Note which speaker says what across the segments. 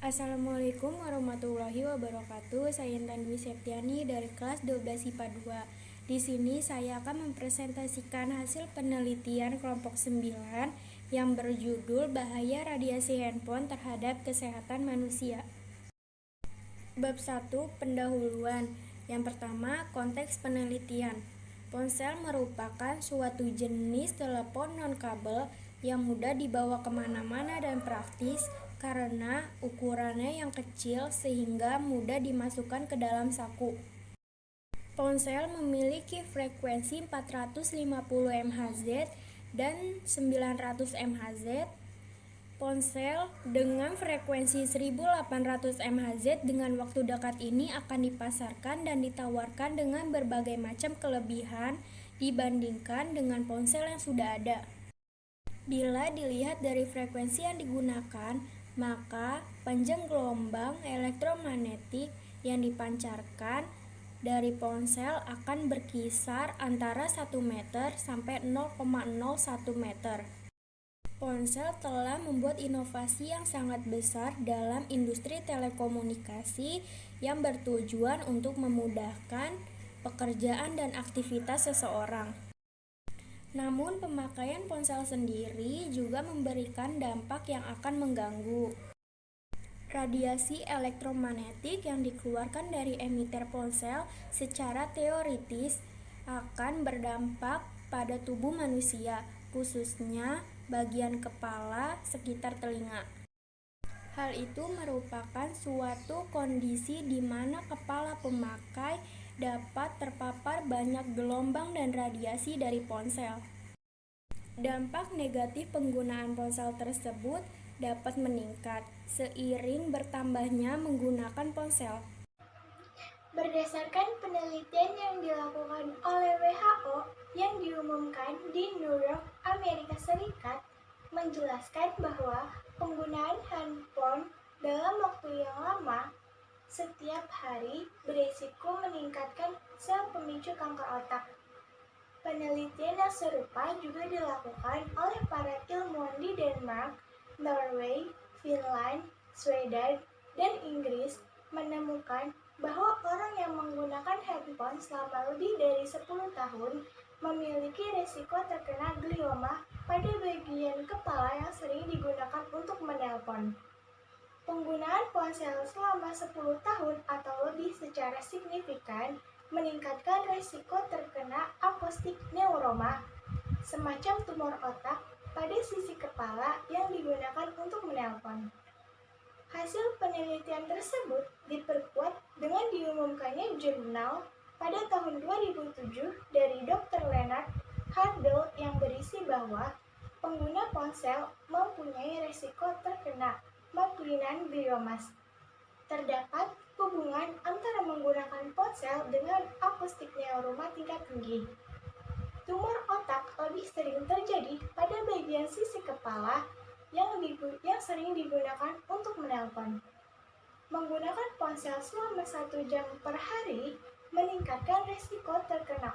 Speaker 1: Assalamualaikum warahmatullahi wabarakatuh. Saya Intan Dwi Septiani dari kelas 12 IPA 2. Di sini saya akan mempresentasikan hasil penelitian kelompok 9 yang berjudul Bahaya Radiasi Handphone Terhadap Kesehatan Manusia. Bab 1. Pendahuluan. Yang pertama, konteks penelitian. Ponsel merupakan suatu jenis telepon non-kabel yang mudah dibawa kemana-mana dan praktis karena ukurannya yang kecil sehingga mudah dimasukkan ke dalam saku. Ponsel memiliki frekuensi 450 MHz dan 900 MHz. Ponsel dengan frekuensi 1800 MHz dengan waktu dekat ini akan dipasarkan dan ditawarkan dengan berbagai macam kelebihan dibandingkan dengan ponsel yang sudah ada. Bila dilihat dari frekuensi yang digunakan, maka panjang gelombang elektromagnetik yang dipancarkan dari ponsel akan berkisar antara 1 meter sampai 0,01 meter. Ponsel telah membuat inovasi yang sangat besar dalam industri telekomunikasi yang bertujuan untuk memudahkan pekerjaan dan aktivitas seseorang. Namun pemakaian ponsel sendiri juga memberikan dampak yang akan mengganggu. Radiasi elektromagnetik yang dikeluarkan dari emiter ponsel secara teoritis akan berdampak pada tubuh manusia, khususnya bagian kepala sekitar telinga. Hal itu merupakan suatu kondisi di mana kepala pemakai dapat terpapar banyak gelombang dan radiasi dari ponsel. Dampak negatif penggunaan ponsel tersebut dapat meningkat seiring bertambahnya menggunakan ponsel.
Speaker 2: Berdasarkan penelitian yang dilakukan oleh WHO yang diumumkan di New York, Amerika Serikat, menjelaskan bahwa penggunaan handphone dalam waktu yang lama setiap hari berisiko meningkatkan sel pemicu kanker otak. Penelitian yang serupa juga dilakukan oleh para ilmuwan di Denmark, Norway, Finland, Swedia, dan Inggris menemukan bahwa orang yang menggunakan handphone selama lebih dari 10 tahun memiliki risiko terkena glioma pada bagian kepala yang sering digunakan untuk menelpon. Penggunaan ponsel selama 10 tahun atau lebih secara signifikan meningkatkan risiko terkena akustik neuroma, semacam tumor otak pada sisi kepala yang digunakan untuk menelpon. Hasil penelitian tersebut diperkuat dengan diumumkannya jurnal pada tahun 2007 dari Dr. Leonard Hardell yang berisi bahwa pengguna ponsel mempunyai risiko terkena malignan gliomas. Terdapat hubungan antara menggunakan ponsel dengan akustik neuroma tingkat tinggi. Tumor otak lebih sering terjadi pada bagian sisi kepala yang sering digunakan untuk menelpon. Menggunakan ponsel selama 1 jam per hari meningkatkan risiko terkena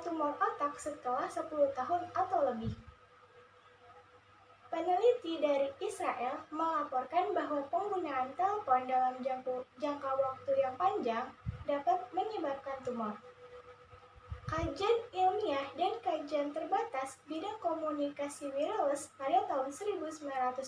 Speaker 2: tumor otak setelah 10 tahun atau lebih. Peneliti dari Israel melaporkan bahwa penggunaan telepon dalam jangka waktu yang panjang dapat menyebabkan tumor. Kajian ilmiah dan kajian terbatas bidang komunikasi wireless pada tahun 1993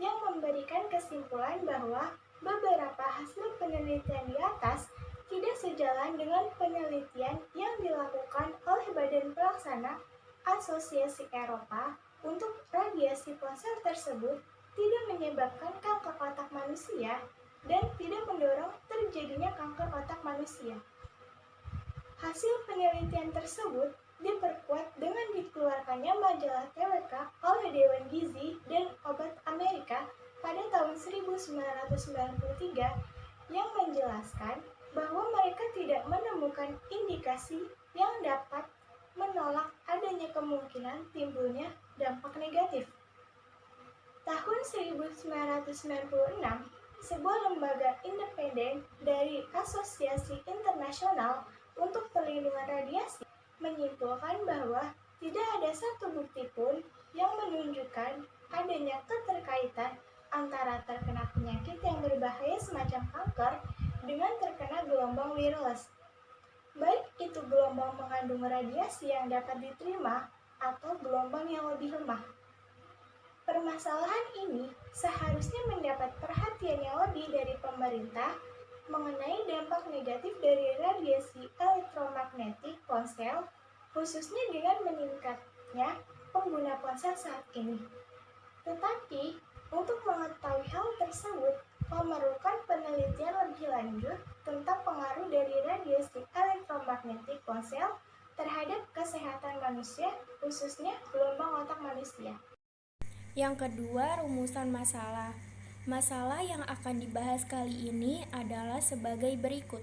Speaker 2: yang memberikan kesimpulan bahwa beberapa hasil penelitian di atas tidak sejalan dengan penelitian yang dilakukan oleh Badan Pelaksana Asosiasi Eropa untuk radiasi ponsel tersebut tidak menyebabkan kanker otak manusia dan tidak mendorong terjadinya kanker otak manusia. Hasil penelitian tersebut diperkuat dengan dikeluarkannya majalah TWK oleh Dewan Gizi dan Obat Amerika pada tahun 1993 yang menjelaskan bahwa mereka tidak menemukan indikasi yang dapat menolak adanya kemungkinan timbulnya dampak negatif. Tahun 1996, sebuah lembaga independen dari Asosiasi Internasional untuk Perlindungan Radiasi menyimpulkan bahwa tidak ada satu bukti pun yang menunjukkan adanya keterkaitan antara terkena penyakit yang berbahaya semacam kanker dengan terkena gelombang wireless, baik itu gelombang mengandung radiasi yang dapat diterima atau gelombang yang lebih lemah. Permasalahan ini seharusnya mendapat perhatian yang lebih dari pemerintah mengenai dampak negatif dari radiasi elektromagnetik ponsel, khususnya dengan meningkatnya pengguna ponsel saat ini. Tetapi, untuk mengetahui hal tersebut, memerlukan penelitian lebih lanjut tentang pengaruh dari radiasi elektromagnetik ponsel terhadap kesehatan manusia, khususnya gelombang otak manusia.
Speaker 1: Yang kedua, rumusan masalah. Masalah yang akan dibahas kali ini adalah sebagai berikut.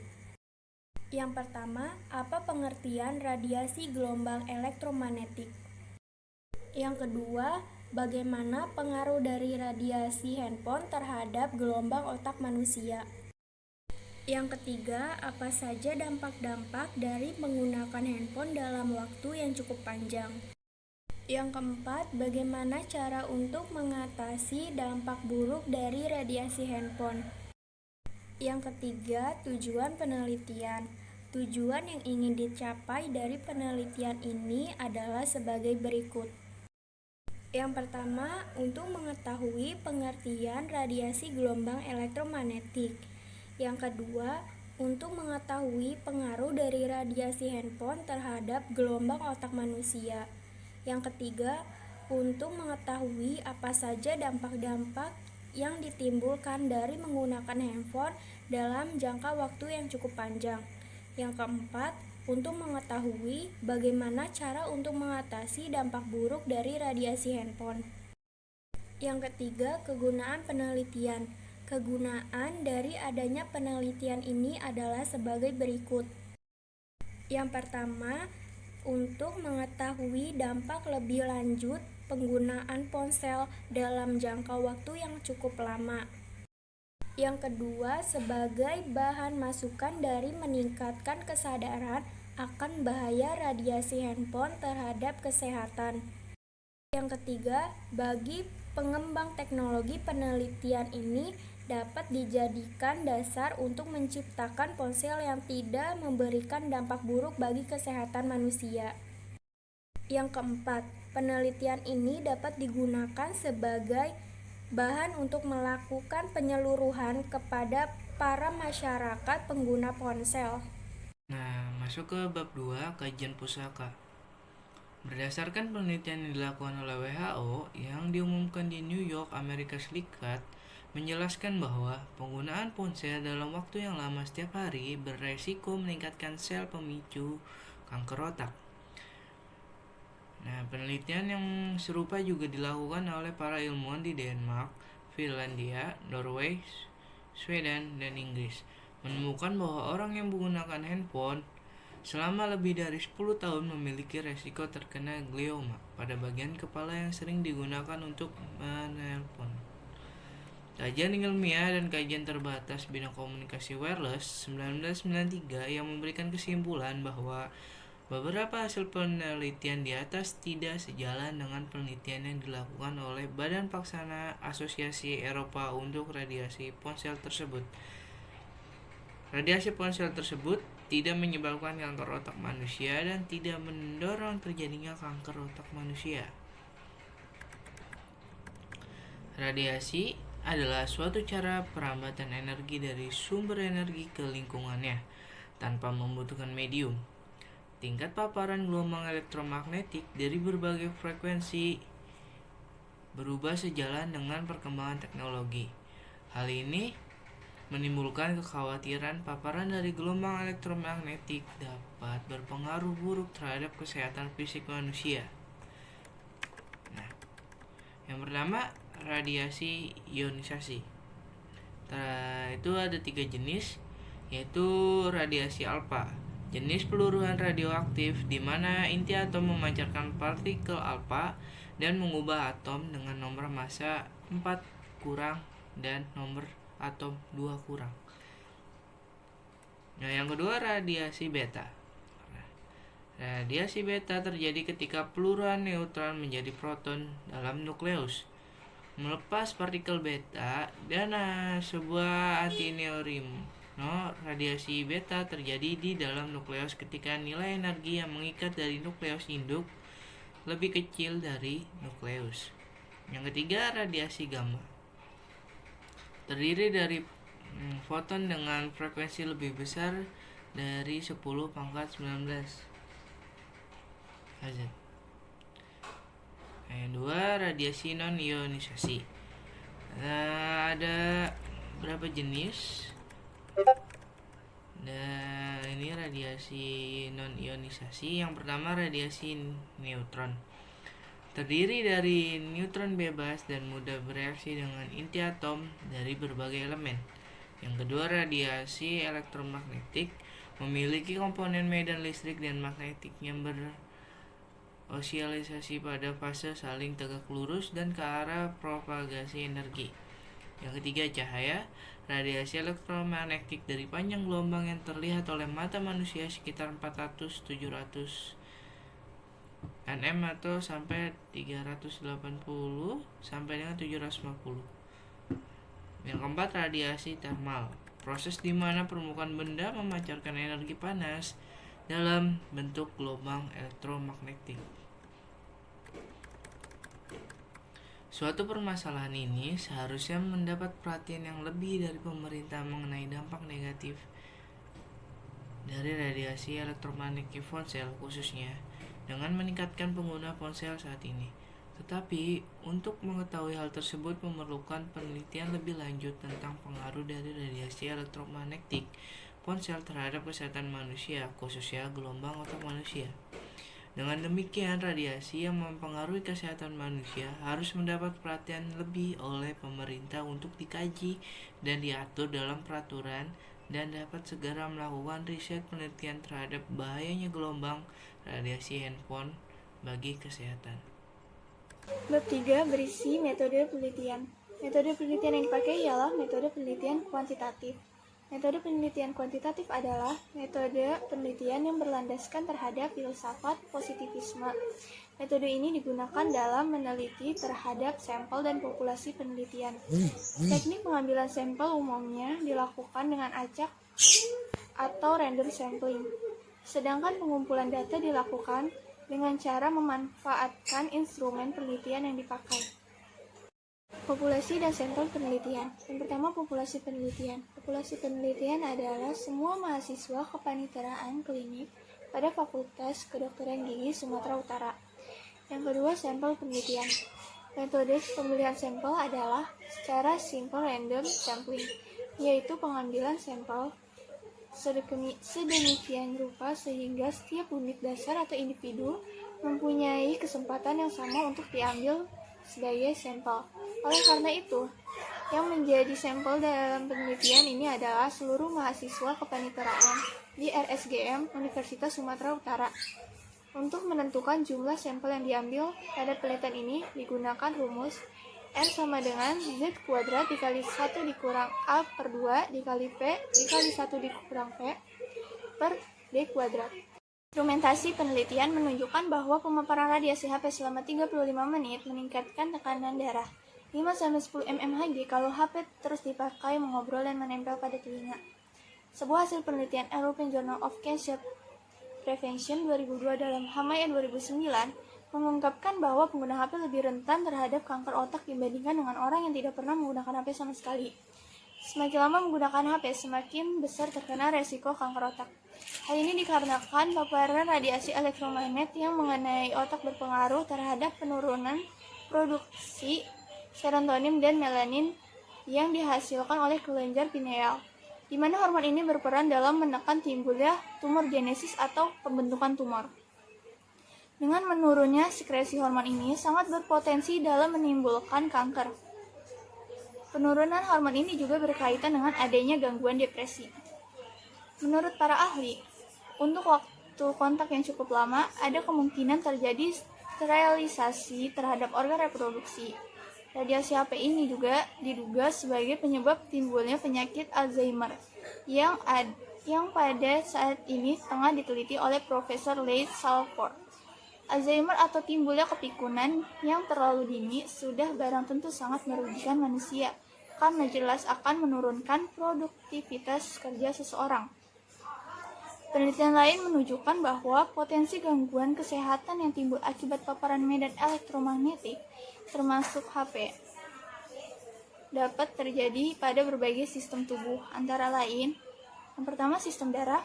Speaker 1: Yang pertama, apa pengertian radiasi gelombang elektromagnetik? Yang kedua, bagaimana pengaruh dari radiasi handphone terhadap gelombang otak manusia? Yang ketiga, apa saja dampak-dampak dari menggunakan handphone dalam waktu yang cukup panjang? Yang keempat, bagaimana cara untuk mengatasi dampak buruk dari radiasi handphone? Yang ketiga, tujuan penelitian. Tujuan yang ingin dicapai dari penelitian ini adalah sebagai berikut. Yang pertama, untuk mengetahui pengertian radiasi gelombang elektromagnetik. Yang kedua, untuk mengetahui pengaruh dari radiasi handphone terhadap gelombang otak manusia. Yang ketiga, untuk mengetahui apa saja dampak-dampak yang ditimbulkan dari menggunakan handphone dalam jangka waktu yang cukup panjang. Yang keempat, untuk mengetahui bagaimana cara untuk mengatasi dampak buruk dari radiasi handphone. Yang ketiga, kegunaan penelitian. Kegunaan dari adanya penelitian ini adalah sebagai berikut. Yang pertama, untuk mengetahui dampak lebih lanjut penggunaan ponsel dalam jangka waktu yang cukup lama. Yang kedua, sebagai bahan masukan dari meningkatkan kesadaran akan bahaya radiasi handphone terhadap kesehatan. Yang ketiga, bagi pengembang teknologi penelitian ini dapat dijadikan dasar untuk menciptakan ponsel yang tidak memberikan dampak buruk bagi kesehatan manusia. Yang keempat, penelitian ini dapat digunakan sebagai bahan untuk melakukan penyeluruhan kepada para masyarakat pengguna ponsel.
Speaker 3: Nah, masuk ke bab 2, kajian pusaka. Berdasarkan penelitian yang dilakukan oleh WHO yang diumumkan di New York, Amerika Serikat, menjelaskan bahwa penggunaan ponsel dalam waktu yang lama setiap hari beresiko meningkatkan sel pemicu kanker otak. Nah, penelitian yang serupa juga dilakukan oleh para ilmuwan di Denmark, Finlandia, Norway, Sweden, dan Inggris, menemukan bahwa orang yang menggunakan handphone selama lebih dari 10 tahun memiliki resiko terkena glioma pada bagian kepala yang sering digunakan untuk menelpon. Kajian ilmiah dan kajian terbatas bidang komunikasi wireless 1993 yang memberikan kesimpulan bahwa beberapa hasil penelitian di atas tidak sejalan dengan penelitian yang dilakukan oleh Badan Pelaksana Asosiasi Eropa untuk radiasi ponsel tersebut. Radiasi ponsel tersebut tidak menyebabkan kanker otak manusia dan tidak mendorong terjadinya kanker otak manusia. Radiasi adalah suatu cara perambatan energi dari sumber energi ke lingkungannya tanpa membutuhkan medium. Tingkat paparan gelombang elektromagnetik dari berbagai frekuensi berubah sejalan dengan perkembangan teknologi. Hal ini menimbulkan kekhawatiran paparan dari gelombang elektromagnetik dapat berpengaruh buruk terhadap kesehatan fisik manusia. Nah, yang pertama, radiasi ionisasi. Itu ada 3 jenis, yaitu radiasi alfa, jenis peluruhan radioaktif di mana inti atom memancarkan partikel alfa dan mengubah atom dengan nomor massa 4 kurang dan nomor atom 2 kurang. Nah, yang kedua, radiasi beta. Radiasi beta terjadi ketika peluruhan neutron menjadi proton dalam nukleus. melepas partikel beta dan sebuah antineutrino. Radiasi beta terjadi di dalam nukleus ketika nilai energi yang mengikat dari nukleus induk lebih kecil dari nukleus. Yang ketiga, radiasi gamma. Terdiri dari foton dengan frekuensi lebih besar dari 10 pangkat 19 Hz. Yang dua, radiasi non-ionisasi. Ada berapa jenis? Dan ini radiasi non-ionisasi. Yang pertama, radiasi neutron. Terdiri dari neutron bebas dan mudah bereaksi dengan inti atom dari berbagai elemen. Yang kedua, radiasi elektromagnetik, memiliki komponen medan listrik dan magnetiknya berosialisasi pada fase saling tegak lurus dan ke arah propagasi energi. Yang ketiga, cahaya. Radiasi elektromagnetik dari panjang gelombang yang terlihat oleh mata manusia sekitar 400-700 nm atau sampai 380 sampai dengan 750. Yang keempat, radiasi termal. Proses di mana permukaan benda memancarkan energi panas dalam bentuk gelombang elektromagnetik. Suatu permasalahan ini seharusnya mendapat perhatian yang lebih dari pemerintah mengenai dampak negatif dari radiasi elektromagnetik ponsel khususnya dengan meningkatkan pengguna ponsel saat ini. Tetapi untuk mengetahui hal tersebut memerlukan penelitian lebih lanjut tentang pengaruh dari radiasi elektromagnetik ponsel terhadap kesehatan manusia, khususnya gelombang otak manusia. Dengan demikian, radiasi yang mempengaruhi kesehatan manusia harus mendapat perhatian lebih oleh pemerintah untuk dikaji dan diatur dalam peraturan dan dapat segera melakukan riset penelitian terhadap bahayanya gelombang radiasi handphone bagi kesehatan.
Speaker 2: Bab 3 berisi metode penelitian. Metode penelitian yang dipakai ialah metode penelitian kuantitatif. Metode penelitian kuantitatif adalah metode penelitian yang berlandaskan terhadap filsafat positivisme. Metode ini digunakan dalam meneliti terhadap sampel dan populasi penelitian. Teknik pengambilan sampel umumnya dilakukan dengan acak atau random sampling. Sedangkan pengumpulan data dilakukan dengan cara memanfaatkan instrumen penelitian yang dipakai. Populasi dan sampel penelitian. Yang pertama, populasi penelitian. Populasi penelitian adalah semua mahasiswa kepaniteraan klinik pada Fakultas Kedokteran Gigi Sumatera Utara. Yang kedua, sampel penelitian. Metode pemilihan sampel adalah secara simple random sampling, yaitu pengambilan sampel sedemikian rupa sehingga setiap unit dasar atau individu mempunyai kesempatan yang sama untuk diambil sebagai sampel. Oleh karena itu, yang menjadi sampel dalam penelitian ini adalah seluruh mahasiswa kepaniteraan di RSGM Universitas Sumatera Utara. Untuk menentukan jumlah sampel yang diambil pada penelitian ini digunakan rumus R sama dengan Z kuadrat dikali 1 dikurang A per 2 dikali P dikali 1 dikurang P per D kuadrat. Instrumentasi penelitian menunjukkan bahwa pemaparan radiasi HP selama 35 menit meningkatkan tekanan darah 5-10 mmHg kalau HP terus dipakai mengobrol dan menempel pada telinga. Sebuah hasil penelitian European Journal of Cancer Prevention 2002 dalam halaman 2009 mengungkapkan bahwa pengguna HP lebih rentan terhadap kanker otak dibandingkan dengan orang yang tidak pernah menggunakan HP sama sekali. Semakin lama menggunakan HP, semakin besar terkena resiko kanker otak. Hal ini dikarenakan paparan radiasi elektromagnet yang mengenai otak berpengaruh terhadap penurunan produksi serotonin dan melanin yang dihasilkan oleh kelenjar pineal, di mana hormon ini berperan dalam menekan timbulnya tumor genesis atau pembentukan tumor. Dengan menurunnya sekresi hormon ini sangat berpotensi dalam menimbulkan kanker. Penurunan hormon ini juga berkaitan dengan adanya gangguan depresi. Menurut para ahli, untuk waktu kontak yang cukup lama, ada kemungkinan terjadi sterilisasi terhadap organ reproduksi. Radiasi HP ini juga diduga sebagai penyebab timbulnya penyakit Alzheimer yang pada saat ini tengah diteliti oleh Profesor Leigh Salford.
Speaker 4: Alzheimer atau timbulnya kepikunan yang terlalu dini sudah barang tentu sangat merugikan manusia karena jelas akan menurunkan produktivitas kerja seseorang. Penelitian lain menunjukkan bahwa potensi gangguan kesehatan yang timbul akibat paparan medan elektromagnetik, termasuk HP, dapat terjadi pada berbagai sistem tubuh, antara lain, yang pertama sistem darah,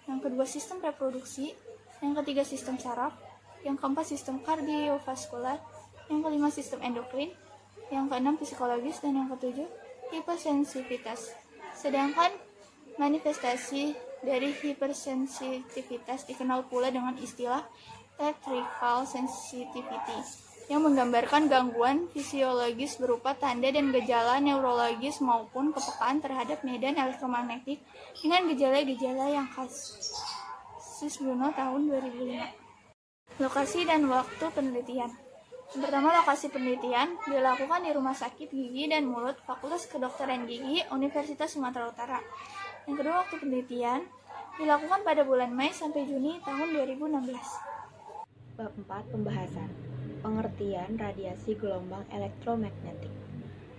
Speaker 4: yang kedua sistem reproduksi, yang ketiga sistem saraf, yang keempat sistem kardiovaskular, yang kelima sistem endokrin, yang keenam psikologis, dan yang ketujuh hipersensitivitas. Sedangkan manifestasi dari hipersensitivitas dikenal pula dengan istilah electrical sensitivity, yang menggambarkan gangguan fisiologis berupa tanda dan gejala neurologis maupun kepekaan terhadap medan elektromagnetik dengan gejala-gejala yang khas. Sis Bruno tahun 2005. Lokasi dan waktu penelitian. Yang pertama, lokasi penelitian dilakukan di Rumah Sakit Gigi dan Mulut Fakultas Kedokteran Gigi Universitas Sumatera Utara. Yang kedua, waktu penelitian dilakukan pada bulan Mei sampai Juni tahun 2016.
Speaker 5: Bab 4 pembahasan. Pengertian radiasi gelombang elektromagnetik.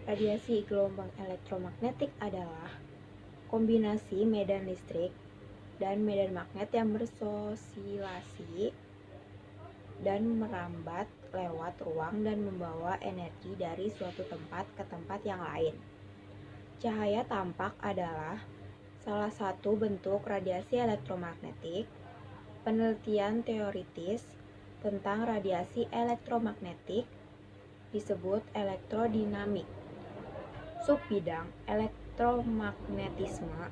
Speaker 5: Radiasi gelombang elektromagnetik adalah kombinasi medan listrik dan medan magnet yang bersosialisasi dan merambat lewat ruang dan membawa energi dari suatu tempat ke tempat yang lain. Cahaya tampak adalah salah satu bentuk radiasi elektromagnetik. Penelitian teoritis tentang radiasi elektromagnetik disebut elektrodinamik. Subbidang elektromagnetisme.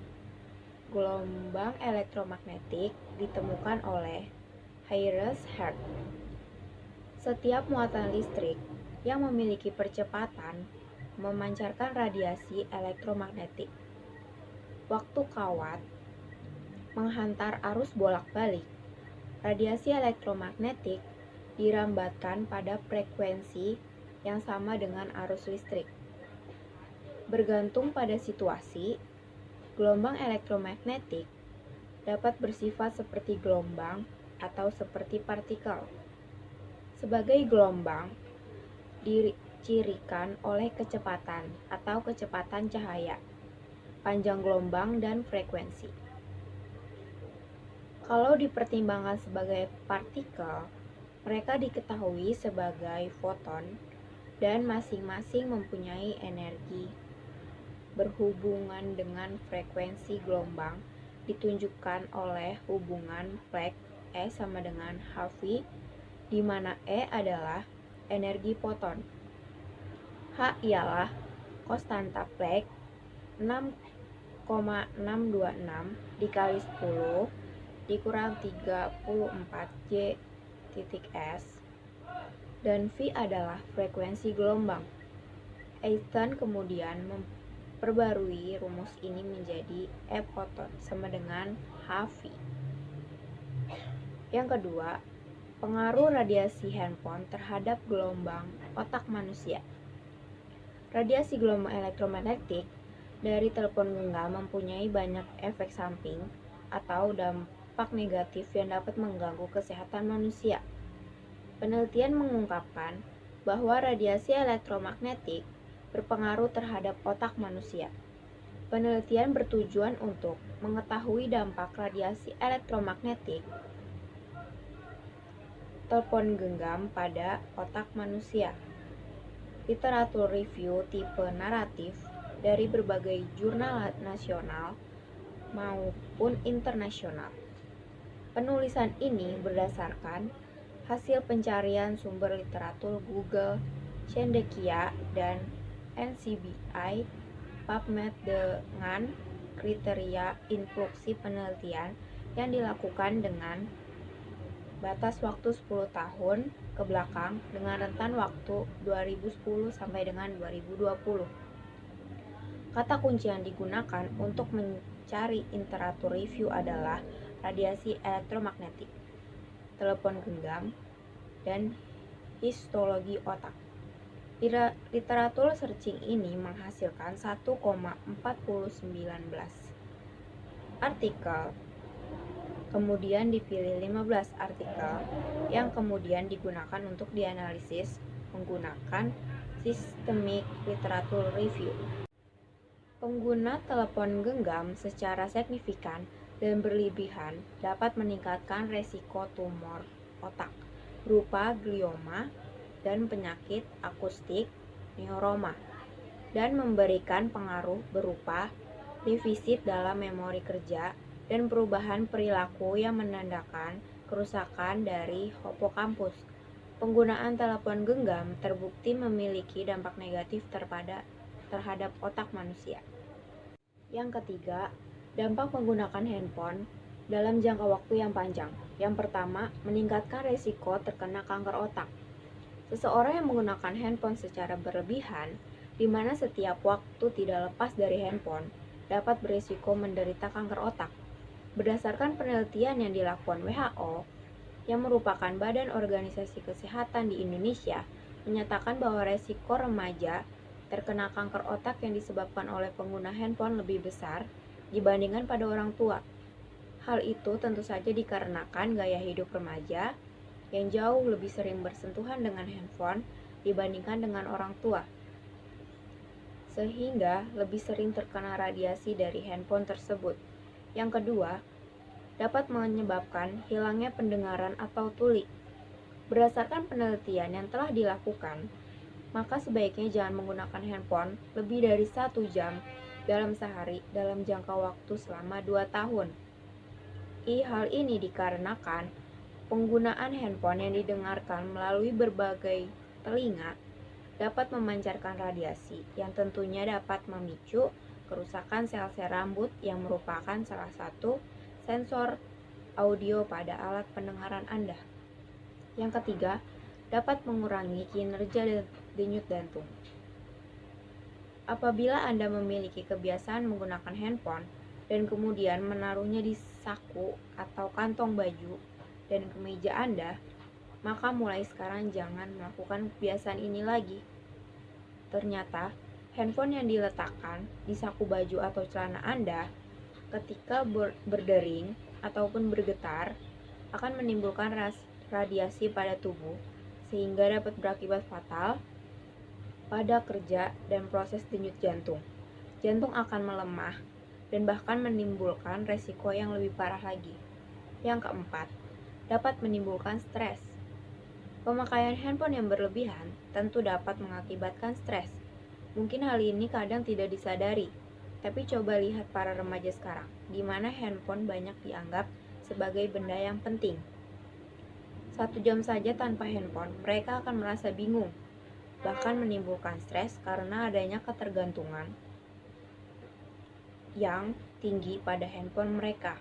Speaker 5: Gelombang elektromagnetik ditemukan oleh Hayes Hart. Setiap muatan listrik yang memiliki percepatan memancarkan radiasi elektromagnetik. Waktu kawat menghantar arus bolak-balik, radiasi elektromagnetik dirambatkan pada frekuensi yang sama dengan arus listrik. Bergantung pada situasi, gelombang elektromagnetik dapat bersifat seperti gelombang atau seperti partikel. Sebagai gelombang, dicirikan oleh kecepatan atau kecepatan cahaya, panjang gelombang, dan frekuensi. Kalau dipertimbangkan sebagai partikel, mereka diketahui sebagai foton dan masing-masing mempunyai energi. Berhubungan dengan frekuensi gelombang ditunjukkan oleh hubungan Planck E sama dengan hV, di mana E adalah energi foton. H ialah konstanta Planck 6,626 dikali 10 dikurang 34 J.S, dan V adalah frekuensi gelombang. Einstein kemudian memperbarui rumus ini menjadi E foton sama dengan hV. Yang kedua, pengaruh radiasi handphone terhadap gelombang otak manusia. Radiasi gelombang elektromagnetik dari telepon genggam mempunyai banyak efek samping atau dampak negatif yang dapat mengganggu kesehatan manusia. Penelitian mengungkapkan bahwa radiasi elektromagnetik berpengaruh terhadap otak manusia. Penelitian bertujuan untuk mengetahui dampak radiasi elektromagnetik telepon genggam pada otak manusia. Literatur review tipe naratif dari berbagai jurnal nasional maupun internasional. Penulisan ini berdasarkan hasil pencarian sumber literatur Google, Cendekia, dan NCBI, PubMed dengan kriteria inklusi penelitian yang dilakukan dengan batas waktu 10 tahun ke belakang dengan rentan waktu 2010 sampai dengan 2020. Kata kunci yang digunakan untuk mencari literatur review adalah radiasi elektromagnetik, telepon genggam, dan histologi otak. Literatur searching ini menghasilkan 1,49 artikel Kemudian dipilih 15 artikel yang kemudian digunakan untuk dianalisis menggunakan Systematic Literature Review. Pengguna telepon genggam secara signifikan dan berlebihan dapat meningkatkan resiko tumor otak berupa glioma dan penyakit akustik neuroma, dan memberikan pengaruh berupa defisit dalam memori kerja dan perubahan perilaku yang menandakan kerusakan dari hipokampus. Penggunaan telepon genggam terbukti memiliki dampak negatif terhadap otak manusia. Yang ketiga, dampak menggunakan handphone dalam jangka waktu yang panjang. Yang pertama, meningkatkan risiko terkena kanker otak. Seseorang yang menggunakan handphone secara berlebihan, di mana setiap waktu tidak lepas dari handphone, dapat berisiko menderita kanker otak. Berdasarkan penelitian yang dilakukan WHO, yang merupakan Badan Organisasi Kesehatan di Indonesia, menyatakan bahwa risiko remaja terkena kanker otak yang disebabkan oleh pengguna handphone lebih besar dibandingkan pada orang tua. Hal itu tentu saja dikarenakan gaya hidup remaja yang jauh lebih sering bersentuhan dengan handphone dibandingkan dengan orang tua, sehingga lebih sering terkena radiasi dari handphone tersebut. Yang kedua, dapat menyebabkan hilangnya pendengaran atau tuli. Berdasarkan penelitian yang telah dilakukan, maka sebaiknya jangan menggunakan handphone lebih dari 1 jam dalam sehari dalam jangka waktu selama 2 tahun. Hal ini dikarenakan penggunaan handphone yang didengarkan melalui berbagai telinga dapat memancarkan radiasi yang tentunya dapat memicu kerusakan sel-sel rambut yang merupakan salah satu sensor audio pada alat pendengaran Anda. Yang ketiga, dapat mengurangi kinerja denyut jantung. Apabila Anda memiliki kebiasaan menggunakan handphone dan kemudian menaruhnya di saku atau kantong baju dan kemeja Anda, maka mulai sekarang jangan melakukan kebiasaan ini lagi. Ternyata, handphone yang diletakkan di saku baju atau celana Anda ketika berdering ataupun bergetar akan menimbulkan radiasi pada tubuh sehingga dapat berakibat fatal pada kerja dan proses denyut jantung. Jantung akan melemah dan bahkan menimbulkan resiko yang lebih parah lagi. Yang keempat, dapat menimbulkan stres. Pemakaian handphone yang berlebihan tentu dapat mengakibatkan stres. Mungkin hal ini kadang tidak disadari, tapi coba lihat para remaja sekarang, di mana handphone banyak dianggap sebagai benda yang penting. 1 jam saja tanpa handphone, mereka akan merasa bingung, bahkan menimbulkan stres karena adanya ketergantungan yang tinggi pada handphone mereka.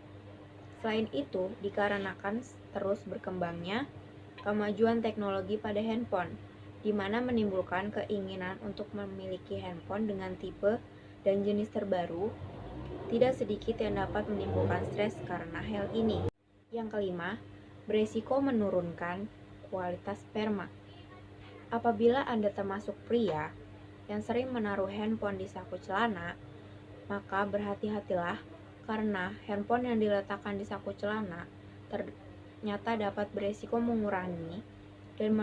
Speaker 5: Selain itu, dikarenakan terus berkembangnya kemajuan teknologi pada handphone, di mana menimbulkan keinginan untuk memiliki handphone dengan tipe dan jenis terbaru, tidak sedikit yang dapat menimbulkan stres karena hal ini. Yang kelima, beresiko menurunkan kualitas sperma. Apabila Anda termasuk pria yang sering menaruh handphone di saku celana, maka berhati-hatilah karena handphone yang diletakkan di saku celana ternyata dapat beresiko mengurangi dan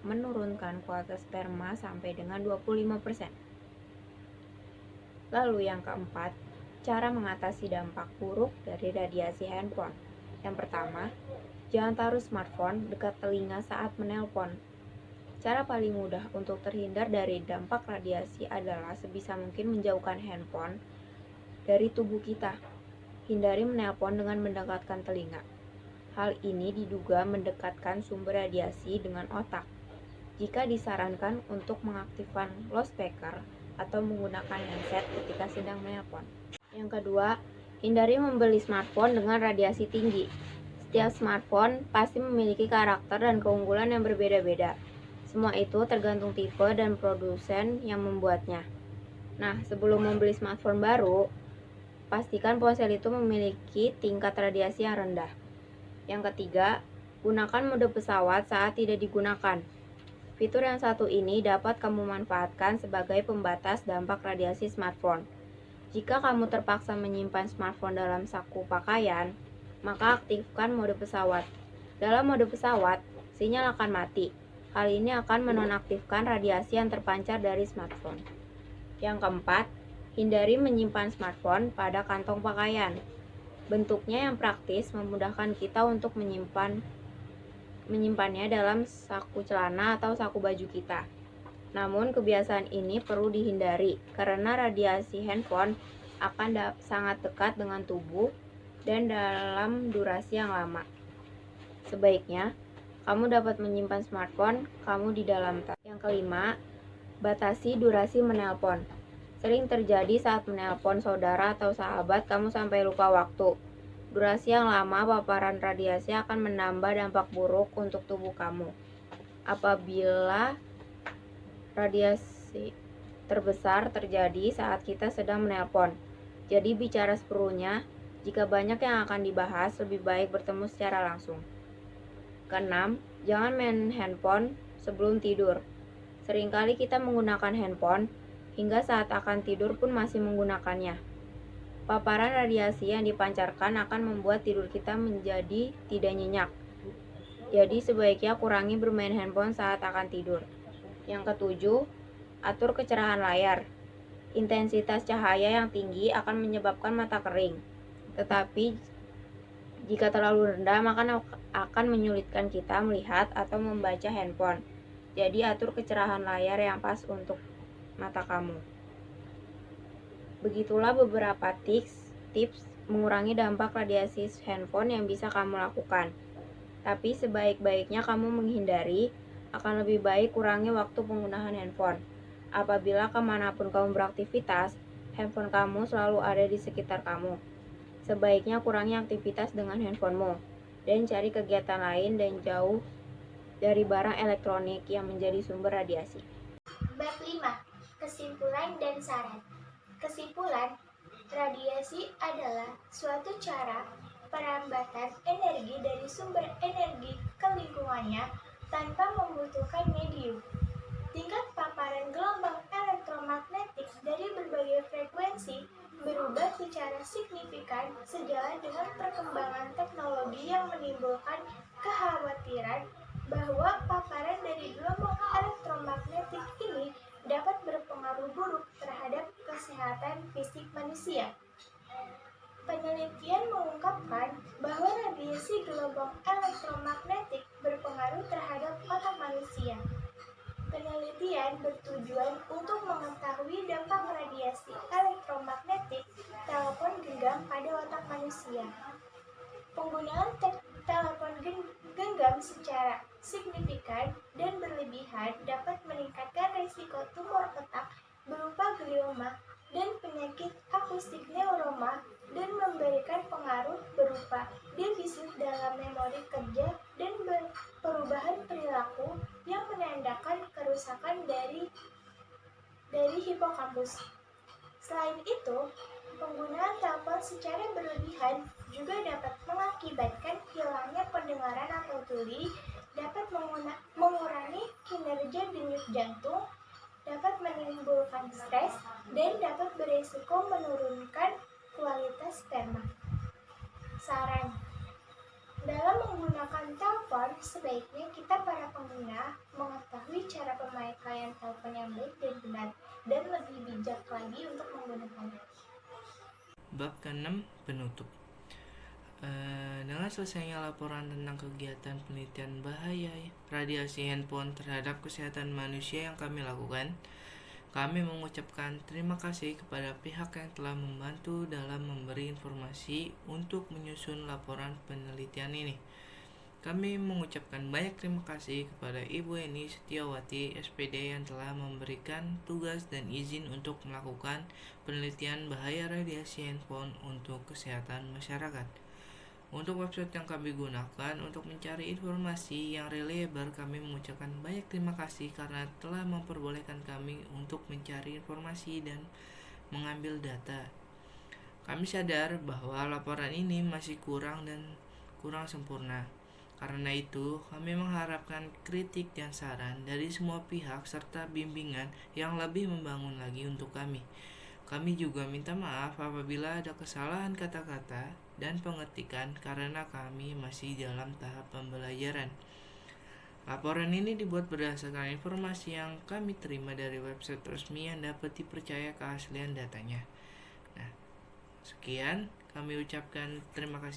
Speaker 5: menurunkan kualitas sperma sampai dengan 25%. Lalu yang keempat, cara mengatasi dampak buruk dari radiasi handphone. Yang pertama, jangan taruh smartphone dekat telinga saat menelpon. Cara paling mudah untuk terhindar dari dampak radiasi adalah sebisa mungkin menjauhkan handphone dari tubuh kita. Hindari menelpon dengan mendekatkan telinga. Hal ini diduga mendekatkan sumber radiasi dengan otak. Jika disarankan untuk mengaktifkan loudspeaker atau menggunakan handset ketika sedang menelpon. Yang kedua, hindari membeli smartphone dengan radiasi tinggi. Setiap smartphone pasti memiliki karakter dan keunggulan yang berbeda-beda. Semua itu tergantung tipe dan produsen yang membuatnya. Nah, sebelum membeli smartphone baru, pastikan ponsel itu memiliki tingkat radiasi yang rendah. Yang ketiga, gunakan mode pesawat saat tidak digunakan. Fitur yang satu ini dapat kamu manfaatkan sebagai pembatas dampak radiasi smartphone. Jika kamu terpaksa menyimpan smartphone dalam saku pakaian, maka aktifkan mode pesawat. Dalam mode pesawat, sinyal akan mati. Hal ini akan menonaktifkan radiasi yang terpancar dari smartphone. Yang keempat, hindari menyimpan smartphone pada kantong pakaian. Bentuknya yang praktis memudahkan kita untuk menyimpannya dalam saku celana atau saku baju kita. Namun kebiasaan ini perlu dihindari karena radiasi handphone akan sangat dekat dengan tubuh dan dalam durasi yang lama. Sebaiknya kamu dapat menyimpan smartphone kamu di dalam tas. Yang kelima, batasi durasi menelpon. Sering terjadi saat menelpon saudara atau sahabat kamu sampai lupa waktu. Durasi yang lama paparan radiasi akan menambah dampak buruk untuk tubuh kamu. Apabila radiasi terbesar terjadi saat kita sedang menelpon. Jadi bicara seperlunya, jika banyak yang akan dibahas, lebih baik bertemu secara langsung. Keenam, jangan main handphone sebelum tidur. Seringkali kita menggunakan handphone hingga saat akan tidur pun masih menggunakannya. Paparan radiasi yang dipancarkan akan membuat tidur kita menjadi tidak nyenyak. Jadi sebaiknya kurangi bermain handphone saat akan tidur. Yang ketujuh, atur kecerahan layar. Intensitas cahaya yang tinggi akan menyebabkan mata kering. Tetapi jika terlalu rendah, maka akan menyulitkan kita melihat atau membaca handphone. Jadi atur kecerahan layar yang pas untuk mata kamu. Begitulah beberapa tips mengurangi dampak radiasi handphone yang bisa kamu lakukan. Tapi sebaik-baiknya kamu menghindari, akan lebih baik kurangi waktu penggunaan handphone. Apabila kemanapun kamu beraktivitas, handphone kamu selalu ada di sekitar kamu. Sebaiknya kurangi aktivitas dengan handphonemu dan cari kegiatan lain dan jauh dari barang elektronik yang menjadi sumber radiasi.
Speaker 2: Bab 5. Kesimpulan dan saran. Kesimpulan, radiasi adalah suatu cara perambatan energi dari sumber energi ke lingkungannya tanpa membutuhkan medium. Tingkat paparan gelombang elektromagnetik dari berbagai frekuensi berubah secara signifikan sejalan dengan perkembangan teknologi yang menimbulkan kekhawatiran bahwa paparan dari gelombang elektromagnetik ini dapat berpengaruh buruk terhadap kesehatan fisik manusia. Penelitian mengungkapkan bahwa radiasi gelombang elektromagnetik berpengaruh terhadap otak manusia. Penelitian bertujuan untuk mengetahui dampak radiasi elektromagnetik telepon genggam pada otak manusia. Penggunaan telepon genggam secara signifikan dan berlebihan dapat meningkatkan risiko tumor otak berupa glioma dan penyakit akustik neuroma dan memberikan pengaruh berupa defisit dalam memori kerja dan perubahan perilaku yang menandakan kerusakan dari hipokampus. Selain itu, penggunaan telepon secara berlebihan juga dapat mengakibatkan hilangnya pendengaran atau tuli, dapat mengurangi kinerja denyut jantung, dapat menimbulkan stres, dan dapat berisiko menurunkan kualitas sperma. Saran: dalam menggunakan telepon, sebaiknya kita para pengguna mengetahui cara pemakaian telepon yang baik dan benar, dan lebih bijak lagi untuk menggunakannya.
Speaker 3: Bab ke-6 penutup. Dengan selesainya laporan tentang kegiatan penelitian bahaya radiasi handphone terhadap kesehatan manusia yang kami lakukan, kami mengucapkan terima kasih kepada pihak yang telah membantu dalam memberi informasi untuk menyusun laporan penelitian ini. Kami mengucapkan banyak terima kasih kepada Ibu Eni Setiawati, SPD, yang telah memberikan tugas dan izin untuk melakukan penelitian bahaya radiasi handphone untuk kesehatan masyarakat. Untuk website yang kami gunakan untuk mencari informasi yang reliable, kami mengucapkan banyak terima kasih karena telah memperbolehkan kami untuk mencari informasi dan mengambil data. Kami sadar bahwa laporan ini masih kurang sempurna. Karena itu, kami mengharapkan kritik dan saran dari semua pihak serta bimbingan yang lebih membangun lagi untuk kami. Kami juga minta maaf apabila ada kesalahan kata-kata dan pengetikan karena kami masih dalam tahap pembelajaran. Laporan ini dibuat berdasarkan informasi yang kami terima dari website resmi yang dapat dipercaya keaslian datanya. Nah, sekian kami ucapkan terima kasih.